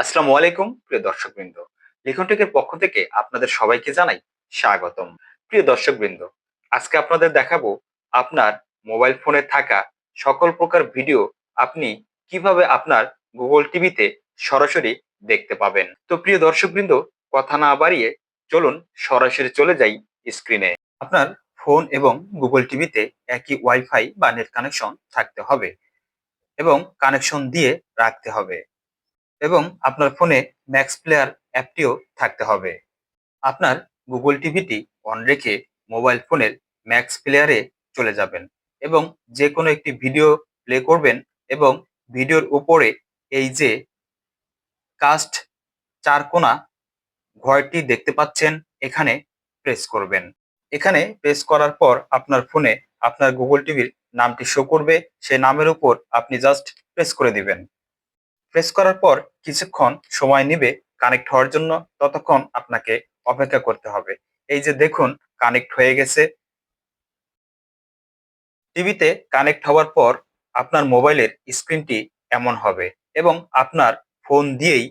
আসসালামু আলাইকুম প্রিয় দর্শকবৃন্দ। লিখন টেকের পক্ষ থেকে আপনাদের সবাইকে জানাই স্বাগতম। প্রিয় দর্শকবৃন্দ, আজকে আপনাদের দেখাবো আপনার মোবাইল ফোনে থাকা সকল প্রকার ভিডিও আপনি কিভাবে আপনার গুগল টিভিতে সরাসরি দেখতে পাবেন। তো প্রিয় দর্শকবৃন্দ, কথা না বাড়িয়ে চলুন সরাসরি চলে যাই স্ক্রিনে। আপনার ফোন এবং গুগল টিভিতে একই ওয়াইফাই বা নেট কানেকশন থাকতে হবে এবং কানেকশন দিয়ে রাখতে হবে এবং আপনার ফোনে ম্যাক্স প্লেয়ার অ্যাপটিও থাকতে হবে। আপনার গুগল টিভিটি অন রেখে মোবাইল ফোনের ম্যাক্স প্লেয়ারে চলে যাবেন এবং যে কোনো একটি ভিডিও প্লে করবেন এবং ভিডিওর উপরে এই যে কাস্ট চার কোনা ঘরটি দেখতে পাচ্ছেন, এখানে প্রেস করবেন। এখানে প্রেস করার পর আপনার ফোনে আপনার গুগল টিভির নামটি শো করবে। সেই নামের উপর আপনি জাস্ট প্রেস করে দিবেন। প্রেস করার পর কিছুক্ষণ সময় নিবে কানেক্ট হওয়ার জন্য, ততক্ষণ আপনাকে অপেক্ষা করতে হবে। এই যে দেখুন, কানেক্ট হয়ে গেছে। টিভিতে কানেক্ট হওয়ার পর আপনার মোবাইলের স্ক্রিনটি এমন হবে এবং আপনার ফোন দিয়েই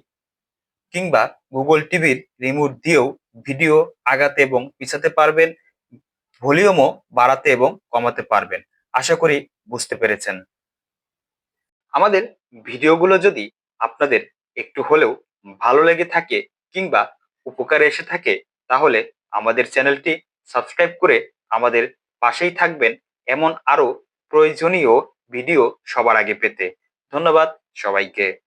কিংবা গুগল টিভির রিমোট দিয়েও ভিডিও আগাতে এবং পিছাতে পারবেন, ভলিউমও বাড়াতে এবং কমাতে পারবেন। আশা করি বুঝতে পেরেছেন। আমাদের ভিডিওগুলো যদি আপনাদের একটু হলেও ভালো লেগে থাকে কিংবা উপকারে এসে থাকে, তাহলে আমাদের চ্যানেলটি সাবস্ক্রাইব করে আমাদের পাশেই থাকবেন এমন আরো প্রয়োজনীয় ভিডিও সবার আগে পেতে। ধন্যবাদ সবাইকে।